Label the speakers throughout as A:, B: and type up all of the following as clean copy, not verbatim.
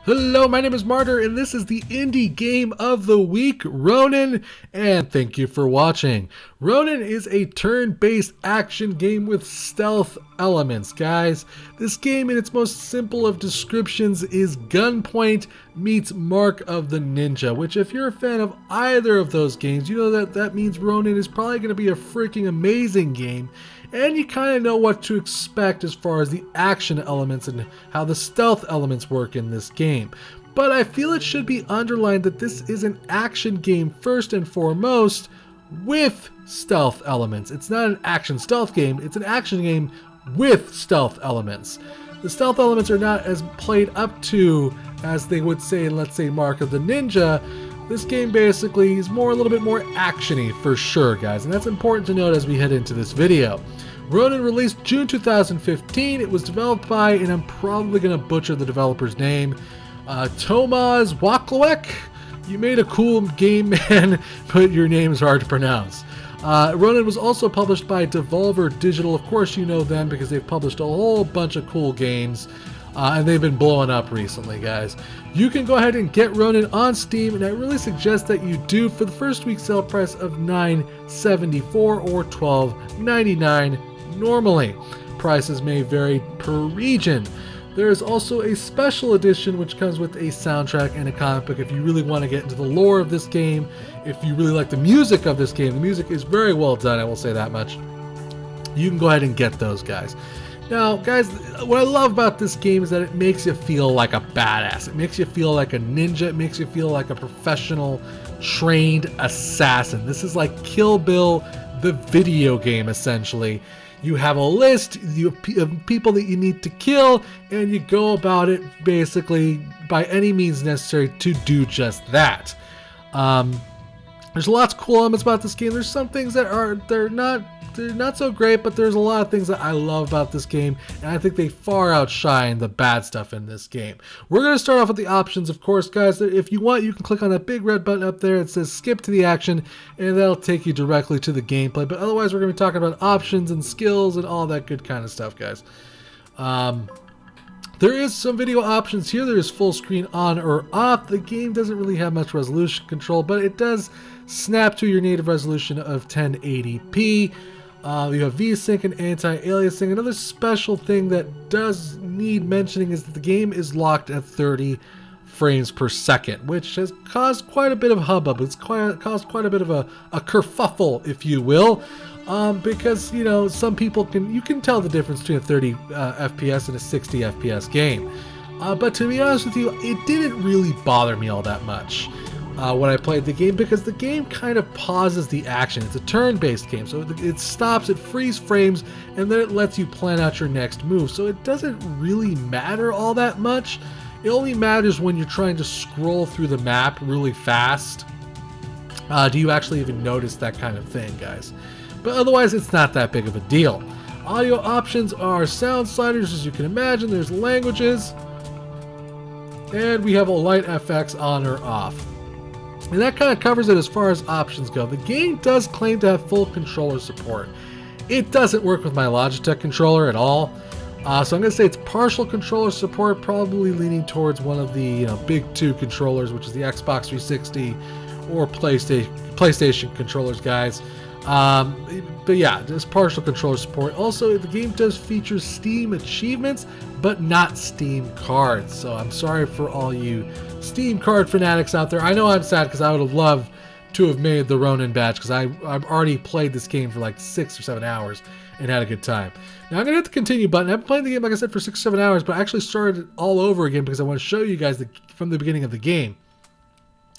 A: Hello, my name is Martyr, and this is the indie game of the week, Ronin, and thank you for watching. Ronin is a turn-based action game with stealth elements, guys. This game, in its most simple of descriptions, is Gunpoint meets Mark of the Ninja, which if you're a fan of either of those games, you know that means Ronin is probably going to be a freaking amazing game. And you kind of know what to expect as far as the action elements and how the stealth elements work in this game. But I feel it should be underlined that this is an action game first and foremost with stealth elements. It's not an action stealth game, it's an action game with stealth elements. The stealth elements are not as played up to as they would say in, let's say, Mark of the Ninja. This game basically is a little bit more actiony for sure, guys, and that's important to note as we head into this video. Ronin released June 2015. It was developed by, and I'm probably going to butcher the developer's name, Tomasz Wachlowiec. You made a cool game, man, but your name is hard to pronounce. Ronin was also published by Devolver Digital. Of course you know them because they've published a whole bunch of cool games. And they've been blowing up recently, guys. You can go ahead and get Ronin on Steam, and I really suggest that you do for the first week sale price of $9.74 or $12.99 normally. Prices may vary per region. There is also a special edition which comes with a soundtrack and a comic book if you really want to get into the lore of this game, if you really like the music of this game. The music is very well done, I will say that much. You can go ahead and get those, guys. Now, guys, what I love about this game is that it makes you feel like a badass. It makes you feel like a ninja. It makes you feel like a professional, trained assassin. This is like Kill Bill, the video game, essentially. You have a list of people that you need to kill, and you go about it basically by any means necessary to do just that. There's lots of cool elements about this game. There's some things that they're not so great, but there's a lot of things that I love about this game, and I think they far outshine the bad stuff in this game. We're going to start off with the options, of course, guys. If you want, you can click on that big red button up there. It says skip to the action, and that'll take you directly to the gameplay. But otherwise, we're going to be talking about options and skills and all that good kind of stuff, guys. There is some video options here. There is full screen on or off. The game doesn't really have much resolution control, but it does snap to your native resolution of 1080p. You have VSync and anti-aliasing. Another special thing that does need mentioning is that the game is locked at 30 frames per second, which has caused quite a bit of hubbub. It's caused quite a bit of a kerfuffle, if you will, because, you know, some people you can tell the difference between a 30 FPS and a 60 FPS game. But to be honest with you, it didn't really bother me all that much when I played the game, because the game kind of pauses the action. It's a turn-based game, so it stops, it freeze frames, and then it lets you plan out your next move. So it doesn't really matter all that much. It only matters when you're trying to scroll through the map really fast. Do you actually even notice that kind of thing, guys? But otherwise, it's not that big of a deal. Audio options are sound sliders, as you can imagine. There's languages, and we have a light FX on or off. And that kind of covers it as far as options go. The game does claim to have full controller support. It doesn't work with my Logitech controller at all. So I'm going to say it's partial controller support, probably leaning towards one of the big two controllers, which is the Xbox 360 or PlayStation controllers, guys. But yeah, just partial controller support. Also, the game does feature Steam achievements, but not Steam cards. So I'm sorry for all you Steam card fanatics out there. I know I'm sad because I would have loved to have made the Ronin badge, because I've already played this game for like 6 or 7 hours and had a good time. Now I'm going to hit the continue button. I've been playing the game, like I said, for 6 or 7 hours, but I actually started it all over again because I want to show you guys from the beginning of the game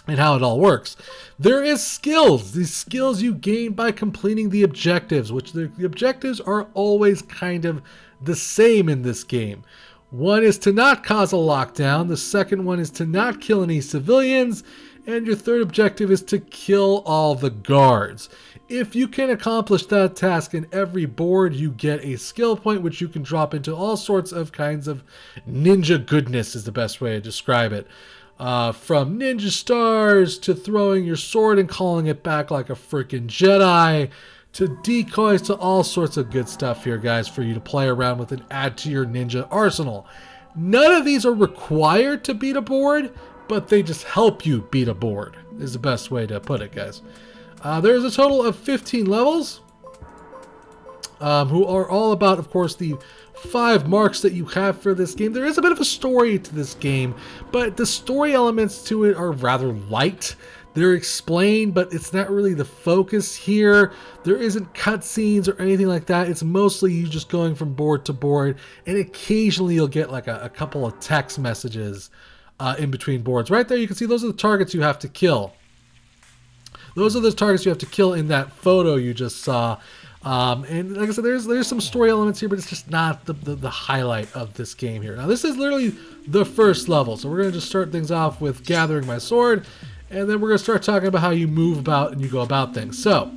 A: and how it all works. There is skills. These skills you gain by completing the objectives, which the objectives are always kind of the same in this game. One is to not cause a lockdown, the second one is to not kill any civilians, and your third objective is to kill all the guards. If you can accomplish that task in every board, you get a skill point, which you can drop into all sorts of kinds of ninja goodness, is the best way to describe it. From ninja stars to throwing your sword and calling it back like a freaking Jedi, to decoys, to all sorts of good stuff here, guys, for you to play around with and add to your ninja arsenal. None of these are required to beat a board, but they just help you beat a board, is the best way to put it, guys. There's a total of 15 levels, who are all about, of course, the 5 marks that you have for this game. There is a bit of a story to this game, but the story elements to it are rather light. They're explained, but it's not really the focus here. There isn't cutscenes or anything like that. It's mostly you just going from board to board, and occasionally you'll get like a couple of text messages in between boards. Right there, you can see those are the targets you have to kill. Those are the targets you have to kill in that photo you just saw. And like I said, there's some story elements here, but it's just not the highlight of this game here. Now, this is literally the first level, so we're going to just start things off with gathering my sword, and then we're going to start talking about how you move about and you go about things. So,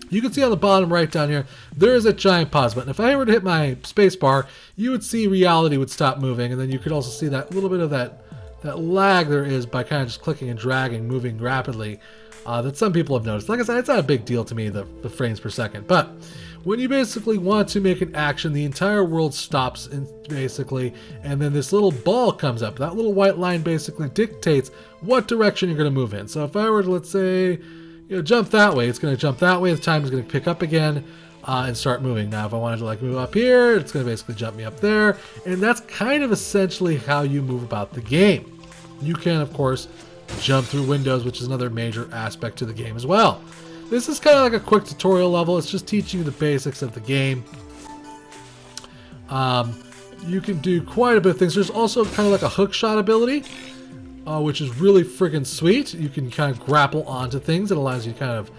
A: you can see on the bottom right down here, there is a giant pause button. If I were to hit my space bar, you would see reality would stop moving, and then you could also see that little bit of that lag there is by kind of just clicking and dragging, moving rapidly. That some people have noticed. Like I said, it's not a big deal to me, the frames per second. But when you basically want to make an action, the entire world stops basically, and then this little ball comes up. That little white line basically dictates what direction you're going to move in. So if I were to, let's say, jump that way, it's going to jump that way. The time is going to pick up again and start moving. Now, if I wanted to like move up here, it's going to basically jump me up there. And that's kind of essentially how you move about the game. You can, of course, jump through windows, which is another major aspect to the game as well. This is kind of like a quick tutorial level. It's just teaching you the basics of the game. You can do quite a bit of things. There's also kind of like a hook shot ability, which is really friggin' sweet. You can kind of grapple onto things. It allows you to kind of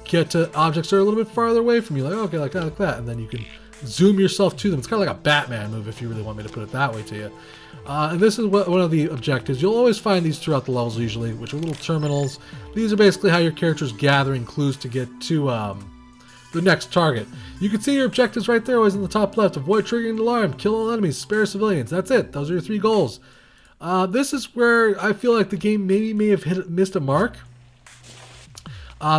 A: get to objects that are a little bit farther away from you. Like, okay, like that. And then you can zoom yourself to them. It's kind of like a Batman move, if you really want me to put it that way to you. And this is one of the objectives. You'll always find these throughout the levels usually, which are little terminals. These are basically how your character's gathering clues to get to the next target. You can see your objectives right there, always in the top left. Avoid triggering an alarm, kill all enemies, spare civilians. That's it. Those are your 3 goals. This is where I feel like the game may have missed a mark.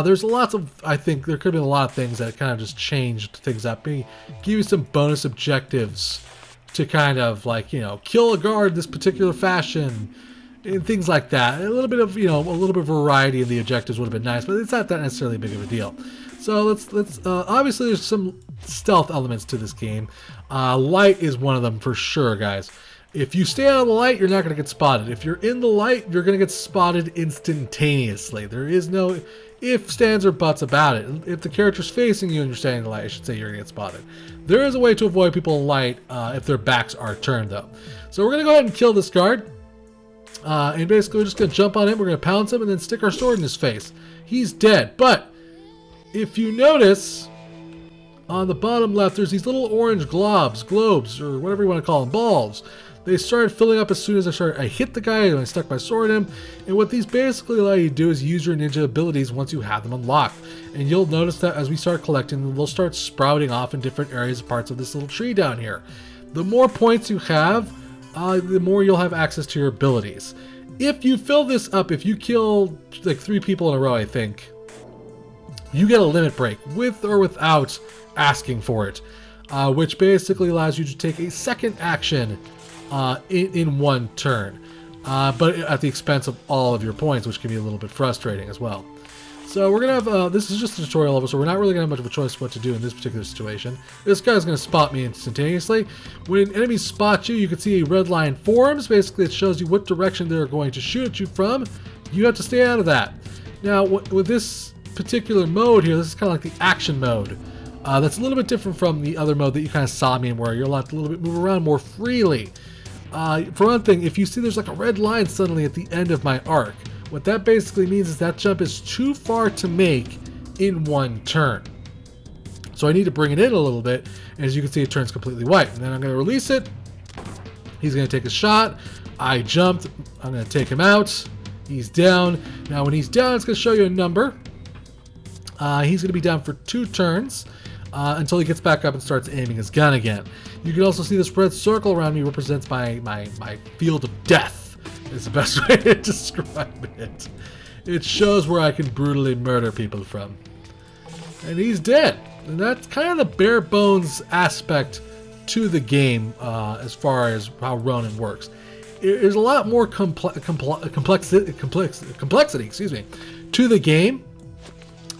A: There's lots of, I think, there could have been a lot of things that kind of just changed things up. Maybe give you some bonus objectives to kind of like, kill a guard this particular fashion and things like that. A little bit of, a little bit of variety in the objectives would have been nice, but it's not that necessarily big of a deal. So let's obviously there's some stealth elements to this game. Light is one of them for sure, guys. If you stay out of the light, you're not going to get spotted. If you're in the light, you're going to get spotted instantaneously. There is no if, stands, or buts about it. If the character's facing you and you're standing in the light, I should say you're going to get spotted. There is a way to avoid people in light if their backs are turned, though. So we're going to go ahead and kill this guard. And basically, we're just going to jump on him, we're going to pounce him, and then stick our sword in his face. He's dead. But if you notice, on the bottom left, there's these little orange globes, or whatever you want to call them, balls. They started filling up as soon as I hit the guy and I stuck my sword in him. And what these basically allow you to do is use your ninja abilities once you have them unlocked. And you'll notice that as we start collecting, they'll start sprouting off in different areas, parts of this little tree down here. The more points you have, the more you'll have access to your abilities. If you fill this up, if you kill like 3 people in a row, I think, you get a limit break with or without asking for it, which basically allows you to take a second action in one turn, but at the expense of all of your points, which can be a little bit frustrating as well. So we're going to have, this is just a tutorial level, so we're not really going to have much of a choice what to do in this particular situation. This guy's going to spot me instantaneously. When enemies spot you, you can see a red line forms. Basically, it shows you what direction they're going to shoot at you from. You have to stay out of that. Now, with this particular mode here, this is kind of like the action mode. That's a little bit different from the other mode that you kind of saw me in, where you're allowed to a little bit move around more freely. For one thing, if you see there's like a red line suddenly at the end of my arc, what that basically means is that jump is too far to make in one turn. So I need to bring it in a little bit, and as you can see, it turns completely white. And then I'm going to release it. He's going to take a shot. I jumped. I'm going to take him out. He's down. Now when he's down, it's going to show you a number. He's going to be down for 2 turns. Until he gets back up and starts aiming his gun again. You can also see this red circle around me represents my field of death. Is the best way to describe it. It shows where I can brutally murder people from. And he's dead. And that's kind of the bare bones aspect to the game as far as how Ronin works. There's a lot more complexity, excuse me, to the game.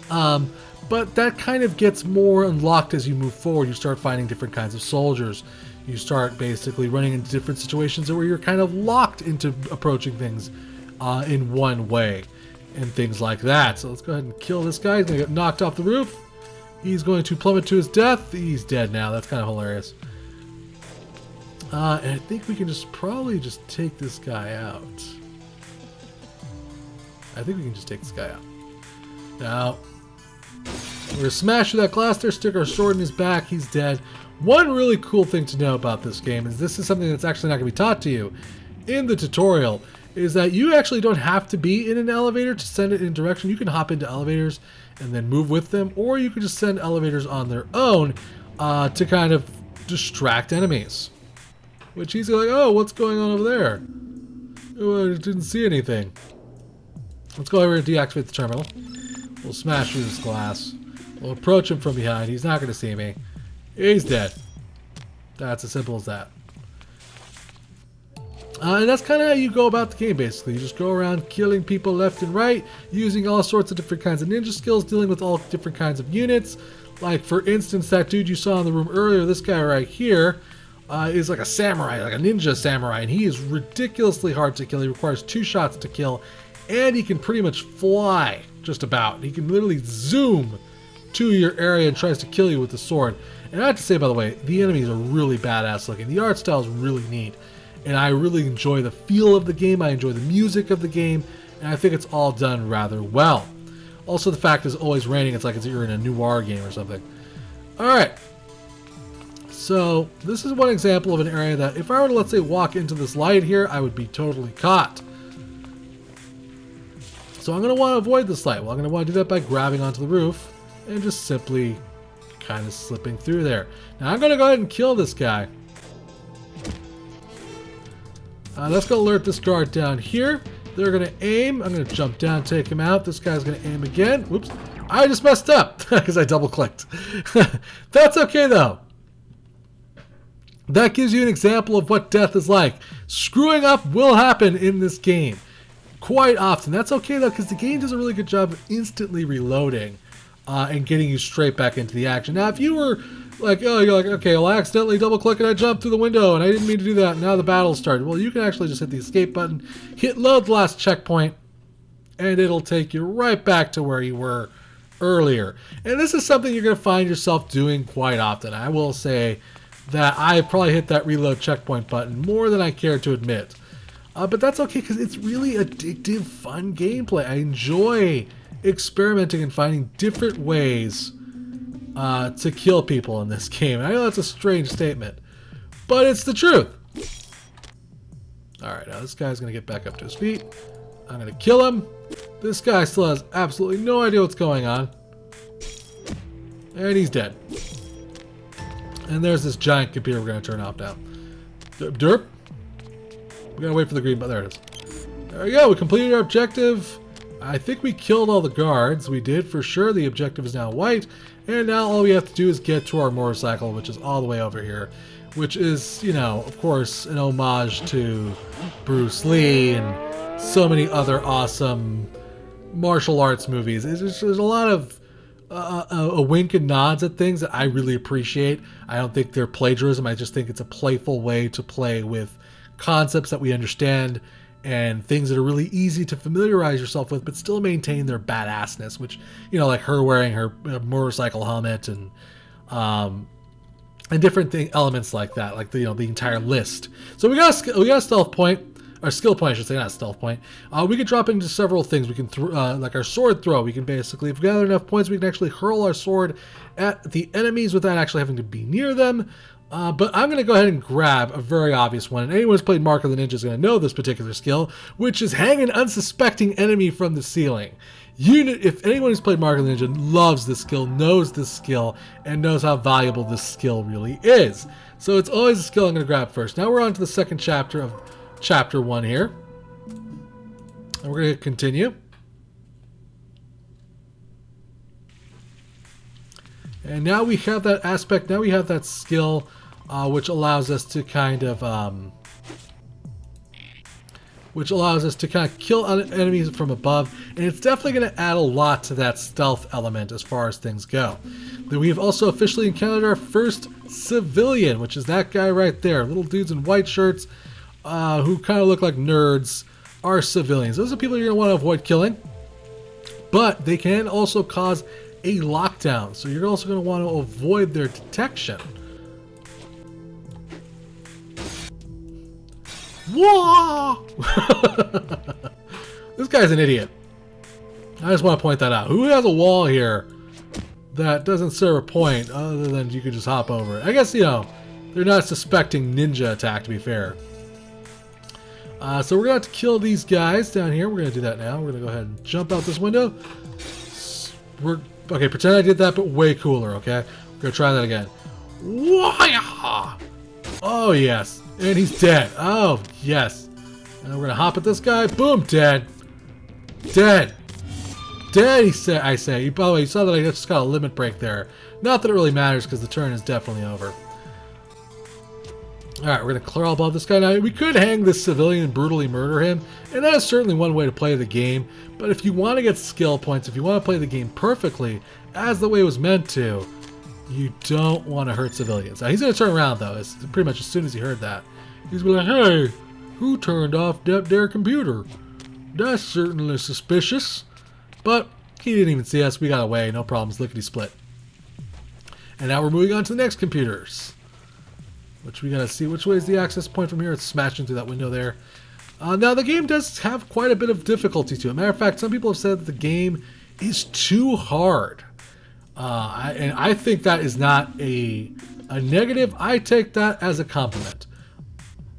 A: But that kind of gets more unlocked as you move forward. You start finding different kinds of soldiers. You start basically running into different situations where you're kind of locked into approaching things in one way and things like that. So let's go ahead and kill this guy. He's going to get knocked off the roof. He's going to plummet to his death. He's dead now. That's kind of hilarious. And I think we can probably just take this guy out. I think we can just take this guy out. Now, we're going to smash through that glass there, stick our sword in his back. He's dead. One really cool thing to know about this game is this is something that's actually not going to be taught to you in the tutorial, is that you actually don't have to be in an elevator to send it in direction. You can hop into elevators and then move with them, or you can just send elevators on their own to kind of distract enemies. Which he's like, oh, what's going on over there? Oh, I didn't see anything. Let's go over and deactivate the terminal. We'll smash through this glass. We'll approach him from behind. He's not going to see me. He's dead. That's as simple as that. And that's kind of how you go about the game, basically. You just go around killing people left and right, using all sorts of different kinds of ninja skills, dealing with all different kinds of units. Like, for instance, that dude you saw in the room earlier, this guy right here, is like a samurai, like a ninja samurai, and he is ridiculously hard to kill. He requires 2 shots to kill, and he can pretty much fly, just about. He can literally zoom to your area and tries to kill you with the sword. And I have to say, by the way, the enemies are really badass looking. The art style is really neat, and I really enjoy the feel of the game. I enjoy the music of the game, and I think it's all done rather well. Also, the fact it's always raining, it's like you're in a noir game or something. Alright. So, this is one example of an area that if I were to, let's say, walk into this light here, I would be totally caught. So I'm going to want to avoid this light. Well, I'm going to want to do that by grabbing onto the roof and just simply kind of slipping through there. Now I'm going to go ahead and kill this guy. That's going to alert this guard down here. They're going to aim. I'm going to jump down, take him out. This guy's going to aim again. Whoops. I just messed up because I double clicked. That's okay though. That gives you an example of what death is like. Screwing up will happen in this game quite often. That's okay though, because the game does a really good job of instantly reloading and getting you straight back into the action. Now, if you were like, oh, you're like, okay, well, I accidentally double click and I jumped through the window and I didn't mean to do that, and now the battle started. Well, you can actually just hit the escape button, hit load the last checkpoint, and it'll take you right back to where you were earlier. And this is something you're going to find yourself doing quite often. I will say that I probably hit that reload checkpoint button more than I care to admit. But that's okay, because it's really addictive, fun gameplay. I enjoy experimenting and finding different ways to kill people in this game. I know that's a strange statement, but it's the truth. Alright, now this guy's going to get back up to his feet. I'm going to kill him. This guy still has absolutely no idea what's going on. And he's dead. And there's this giant computer we're going to turn off now. Derp. We're going to wait for the green button. There it is. There we go. We completed our objective. I think we killed all the guards. We did for sure. The objective is now white. And now all we have to do is get to our motorcycle, which is all the way over here. Which is, you know, of course, an homage to Bruce Lee and so many other awesome martial arts movies. There's a lot of a wink and nods at things that I really appreciate. I don't think they're plagiarism. I just think it's a playful way to play with concepts that we understand and things that are really easy to familiarize yourself with, but still maintain their badassness, which, you know, like her wearing her motorcycle helmet and different elements like that, like the, you know, the entire list. So we got a stealth point, or skill point, I should say, not stealth point. We can drop into several things. We can like our sword throw. We can basically, if we gather enough points, we can actually hurl our sword at the enemies without actually having to be near them. But I'm going to go ahead and grab a very obvious one. And anyone who's played Mark of the Ninja is going to know this particular skill, which is hang an unsuspecting enemy from the ceiling. If anyone who's played Mark of the Ninja loves this skill, knows this skill, and knows how valuable this skill really is. So it's always a skill I'm going to grab first. Now we're on to the second chapter of Chapter 1 here. And we're going to continue. And now we have that aspect, now we have that skill which allows us to kind of kill enemies from above, and it's definitely going to add a lot to that stealth element as far as things go. Then we have also officially encountered our first civilian, which is that guy right there. Little dudes in white shirts who kind of look like nerds are civilians. Those are people you're going to want to avoid killing, but they can also cause a lockdown, so you're also going to want to avoid their detection. Whoa! This guy's an idiot. I just want to point that out. Who has a wall here that doesn't serve a point other than you could just hop over it? I guess, you know, they're not suspecting ninja attack, to be fair. So we're going to have to kill these guys down here. We're going to do that now. We're going to go ahead and jump out this window. Okay, pretend I did that, but way cooler, okay? We're going to try that again. Wah! Oh, yes. And he's dead. Oh, yes. And we're going to hop at this guy. Boom, dead. Dead. Dead, I say. By the way, you saw that I just got a limit break there. Not that it really matters, because the turn is definitely over. Alright, we're going to clear all above this guy. Now, we could hang this civilian and brutally murder him, and that is certainly one way to play the game. But if you want to get skill points, if you want to play the game perfectly, as the way it was meant to, you don't want to hurt civilians. Now, he's going to turn around, though. It's pretty much as soon as he heard that. He's going to be like, hey, who turned off their computer? That's certainly suspicious. But he didn't even see us. We got away. No problems. Lickety-split. And now we're moving on to the next computers, which we got to see which way is the access point from here. It's smashing through that window there. Now, the game does have quite a bit of difficulty to it. Matter of fact, some people have said that the game is too hard. And I think that is not a negative. I take that as a compliment.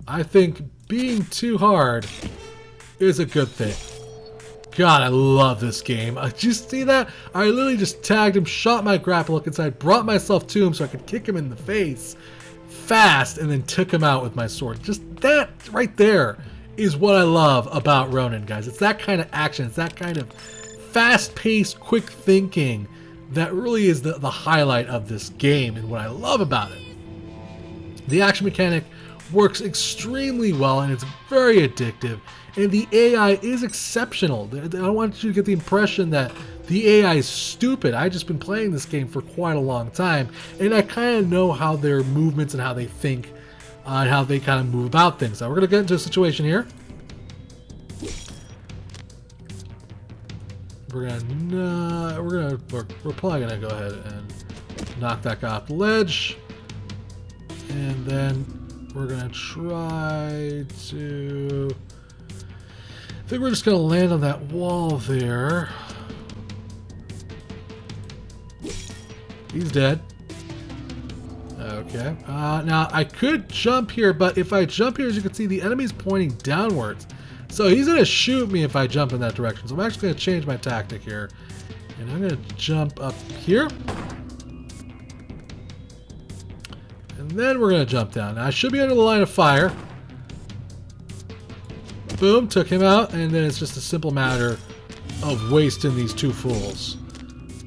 A: I think being too hard is a good thing. God, I love this game. Did you see that? I literally just tagged him, shot my grapple hook inside, brought myself to him so I could kick him in the face fast, and then took him out with my sword. Just that right there is what I love about Ronin, guys. It's that kind of action. It's that kind of fast-paced, quick thinking that really is the highlight of this game and what I love about it. The action mechanic works extremely well, and it's very addictive, and the AI is exceptional. I don't want you to get the impression that the AI is stupid. I've just been playing this game for quite a long time, and I kind of know how their movements and how they think and how they kind of move about things. Now we're going to get into a situation here. We're probably gonna go ahead and knock that guy off the ledge, and then we're gonna try to. I think we're just gonna land on that wall there. He's dead. Okay. Now I could jump here, but if I jump here, as you can see, the enemy's pointing downwards. So he's going to shoot me if I jump in that direction. So I'm actually going to change my tactic here. And I'm going to jump up here. And then we're going to jump down. Now I should be under the line of fire. Boom, took him out. And then it's just a simple matter of wasting these two fools,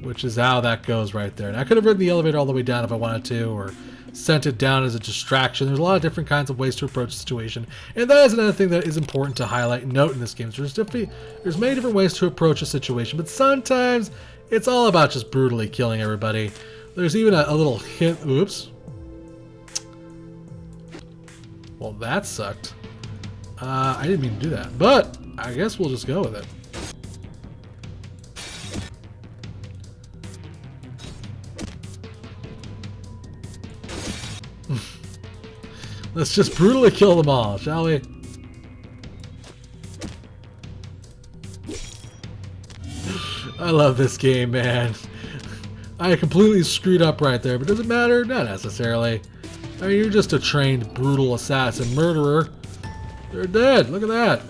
A: which is how that goes right there. And I could have ridden the elevator all the way down if I wanted to, or sent it down as a distraction. There's a lot of different kinds of ways to approach the situation, and that is another thing that is important to highlight and note in this game. There's many different ways to approach a situation, but sometimes it's all about just brutally killing everybody. There's even a little hint. Oops. Well, that sucked. I didn't mean to do that, but I guess we'll just go with it. Let's just brutally kill them all, shall we? I love this game, man. I completely screwed up right there, but does it matter? Not necessarily. I mean, you're just a trained, brutal assassin murderer. They're dead. Look at that.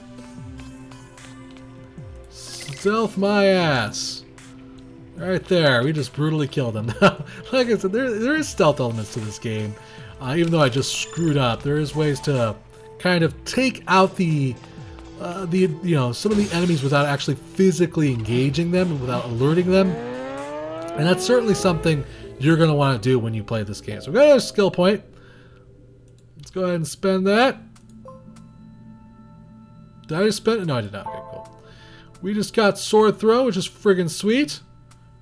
A: Stealth my ass. Right there. We just brutally killed them. Like I said, there is stealth elements to this game. Even though I just screwed up, there is ways to kind of take out some of the enemies without actually physically engaging them and without alerting them. And that's certainly something you're going to want to do when you play this game. So we got a skill point. Let's go ahead and spend that. Did I just spend it? No, I did not. Okay, cool. We just got sword throw, which is friggin' sweet.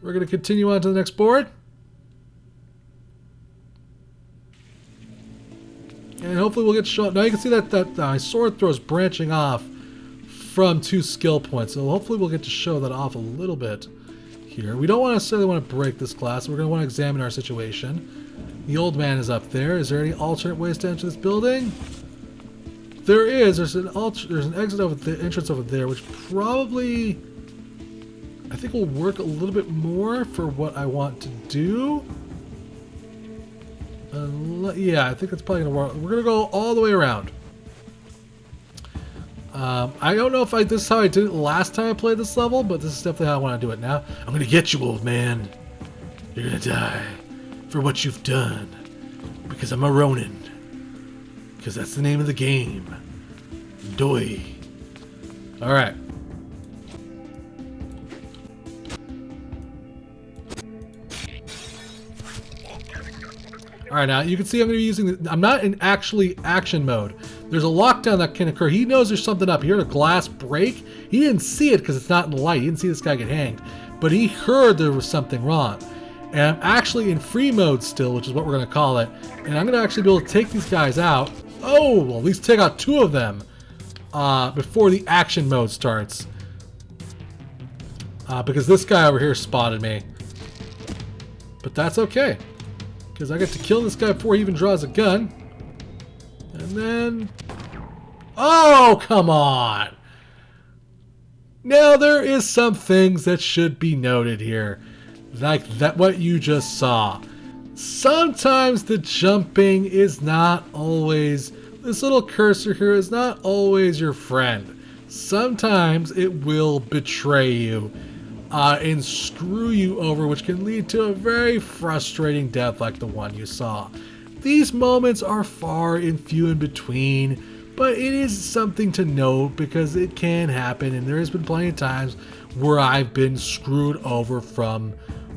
A: We're going to continue on to the next board. And hopefully we'll get shown. Now you can see that my sword throw is branching off from 2 skill points. So hopefully we'll get to show that off a little bit here. We don't necessarily want to break this glass. We're going to want to examine our situation. The old man is up there. Is there any alternate ways to enter this building? There is. There's an exit over the entrance over there, which probably I think will work a little bit more for what I want to do. Yeah, I think that's probably going to work. We're going to go all the way around. I don't know if this is how I did it last time I played this level, but this is definitely how I want to do it now. I'm going to get you, old man. You're going to die for what you've done. Because I'm a Ronin. Because that's the name of the game. Doi. Alright. Alright, now you can see I'm going to be using I'm not in actually action mode. There's a lockdown that can occur. He knows there's something up. He heard a glass break. He didn't see it because it's not in the light. He didn't see this guy get hanged. But he heard there was something wrong. And I'm actually in free mode still, which is what we're going to call it. And I'm going to actually be able to take these guys out. Oh, well, at least take out 2 of them before the action mode starts. Because this guy over here spotted me. But that's okay. Because I get to kill this guy before he even draws a gun. And then... Oh, come on! Now, there is some things that should be noted here. Like that, what you just saw. Sometimes the jumping is not always... This little cursor here is not always your friend. Sometimes it will betray you and screw you over, which can lead to a very frustrating death like the one you saw. These moments are far and few in between, but it is something to note because it can happen, and there has been plenty of times where I've been screwed over from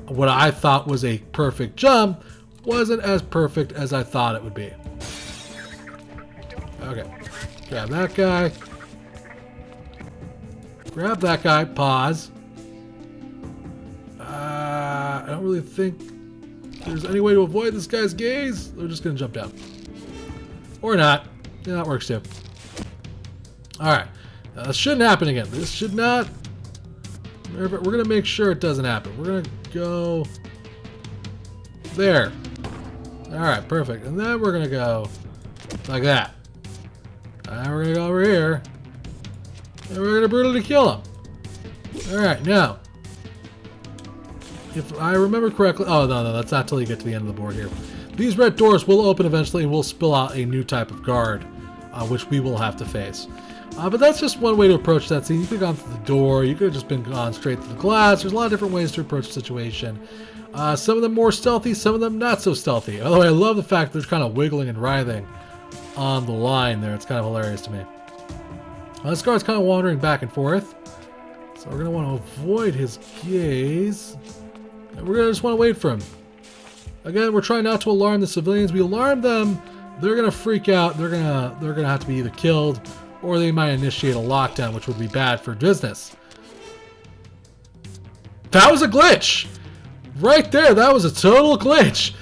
A: what I thought was a perfect jump wasn't as perfect as I thought it would be. Okay, grab that guy. Grab that guy, pause. I don't really think there's any way to avoid this guy's gaze. We're just gonna jump down. Or not. Yeah, that works too. Alright. This shouldn't happen again. This should not. We're gonna make sure it doesn't happen. We're gonna go there. Alright, perfect. And then we're gonna go like that. And we're gonna go over here. And we're gonna brutally kill him. Alright, now. If I remember correctly... Oh, no, that's not till you get to the end of the board here. These red doors will open eventually and will spill out a new type of guard, which we will have to face. But that's just one way to approach that scene. You could have gone through the door. You could have just been gone straight through the glass. There's a lot of different ways to approach the situation. Some of them more stealthy, some of them not so stealthy. Although I love the fact that they're kind of wiggling and writhing on the line there. It's kind of hilarious to me. This guard's kind of wandering back and forth. So we're going to want to avoid his gaze. And we're going to just want to wait for him. Again, we're trying not to alarm the civilians. We alarm them, they're going to freak out. They're going to have to be either killed or they might initiate a lockdown, which would be bad for business. That was a glitch! Right there, that was a total glitch.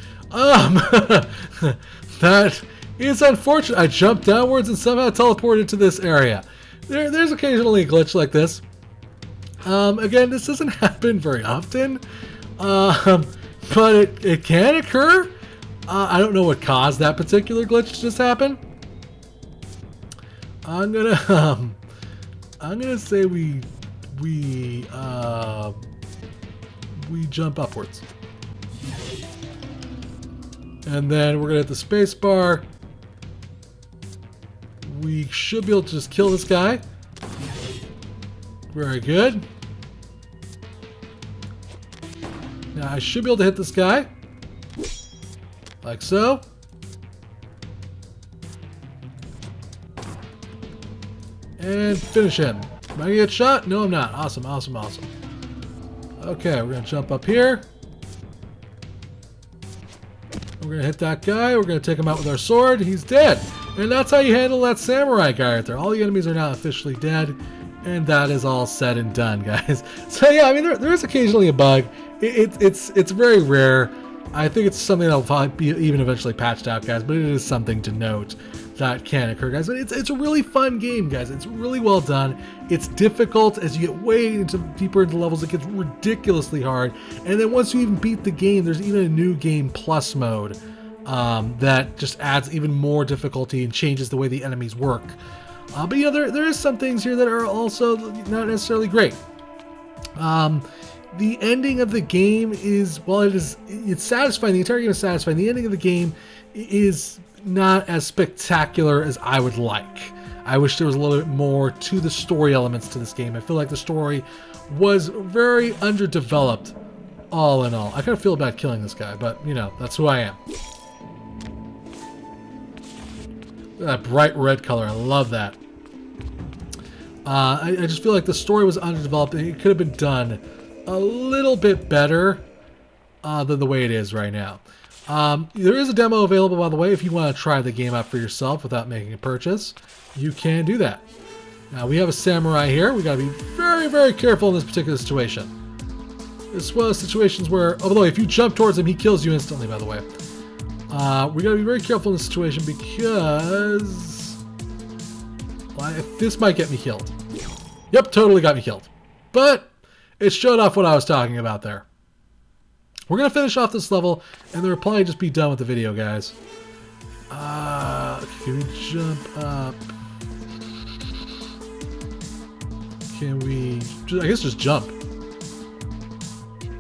A: That is unfortunate. I jumped downwards and somehow teleported to this area. There's occasionally a glitch like this. Again, this doesn't happen very often. But it can occur. I don't know what caused that particular glitch to just happen. I'm gonna say we jump upwards, and then we're gonna hit the space bar. We should be able to just kill this guy. Very good. Now I should be able to hit this guy. Like so. And finish him. Am I gonna get shot? No, I'm not. Awesome, awesome, awesome. Okay, we're gonna jump up here. We're gonna hit that guy. We're gonna take him out with our sword. He's dead. And that's how you handle that samurai guy right there. All the enemies are now officially dead. And that is all said and done, guys. So yeah, I mean, there is occasionally a bug. It's very rare. I think it's something that'll probably be even eventually patched out, guys. But it is something to note that can occur, guys. But it's a really fun game, guys. It's really well done. It's difficult as you get way deeper into levels. It gets ridiculously hard. And then once you even beat the game, there's even a new game plus mode that just adds even more difficulty and changes the way the enemies work. But you know, there is some things here that are also not necessarily great. The ending of the game is, while it's satisfying, the entire game is satisfying, the ending of the game is not as spectacular as I would like. I wish there was a little bit more to the story elements to this game. I feel like the story was very underdeveloped, all in all. I kind of feel bad killing this guy, but you know, that's who I am. That bright red color, I love that. I just feel like the story was underdeveloped. It could have been done a little bit better than the way it is right now. There is a demo available, by the way, if you want to try the game out for yourself without making a purchase. You can do that. Now, we have a samurai here. We got to be very, very careful in this particular situation. It's one of those situations where, although if you jump towards him, he kills you instantly, by the way. We got to be very careful in this situation because this might get me killed. Yep, totally got me killed. But it showed off what I was talking about there. We're going to finish off this level, and then we'll probably just be done with the video, guys. Can we jump up? Can we... I guess just jump.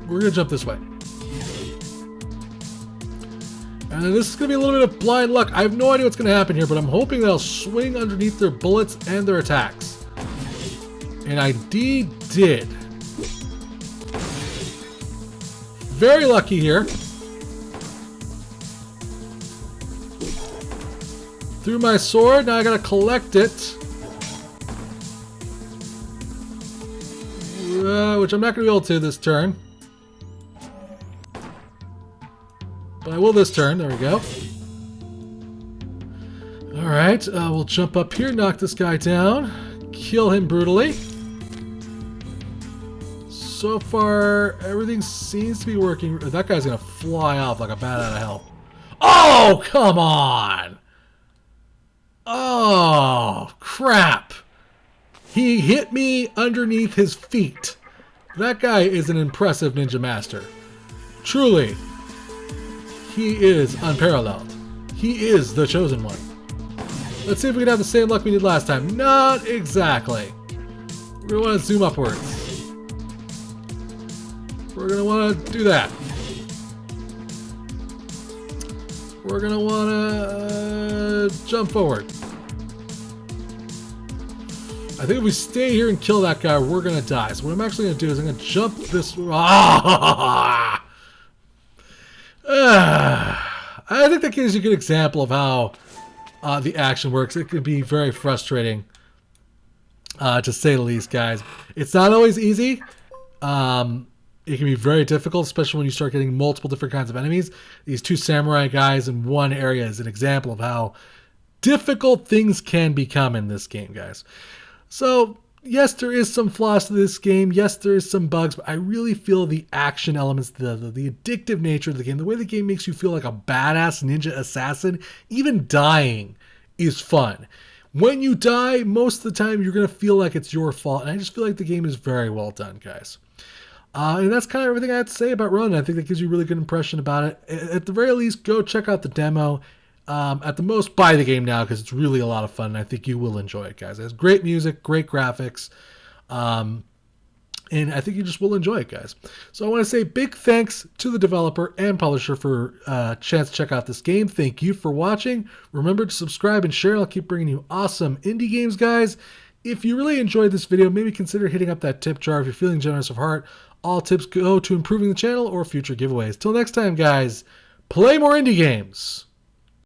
A: We're going to jump this way. And then this is going to be a little bit of blind luck. I have no idea what's going to happen here, but I'm hoping that I'll swing underneath their bullets and their attacks. And I did. Very lucky here. Threw my sword. Now I got to collect it. Which I'm not going to be able to this turn. But I will this turn. There we go. Alright, we'll jump up here, knock this guy down, kill him brutally. So far, everything seems to be working. That guy's going to fly off like a bat out of hell. Oh, come on! Oh, crap! He hit me underneath his feet. That guy is an impressive ninja master. Truly. He is unparalleled. He is the chosen one. Let's see if we can have the same luck we did last time. Not exactly. We're going to want to zoom upwards. We're going to want to do that. We're going to want to jump forward. I think if we stay here and kill that guy, we're going to die. So what I'm actually going to do is I'm going to jump this... I think that gives you a good example of how the action works. It can be very frustrating, to say the least, guys. It's not always easy. It can be very difficult, especially when you start getting multiple different kinds of enemies. These two samurai guys in one area is an example of how difficult things can become in this game, guys. So, yes, there is some flaws to this game. Yes, there is some bugs, but I really feel the action elements, the addictive nature of the game, the way the game makes you feel like a badass ninja assassin, even dying is fun. When you die, most of the time you're going to feel like it's your fault, and I just feel like the game is very well done, guys. And that's kind of everything I have to say about Ronin. I think that gives you a really good impression about it. At the very least, go check out the demo. At the most, buy the game now because it's really a lot of fun, and I think you will enjoy it, guys. It has great music, great graphics, and I think you just will enjoy it, guys. So I want to say big thanks to the developer and publisher for a chance to check out this game. Thank you for watching. Remember to subscribe and share. I'll keep bringing you awesome indie games, guys. If you really enjoyed this video, maybe consider hitting up that tip jar if you're feeling generous of heart. All tips go to improving the channel or future giveaways. Till next time, guys, play more indie games.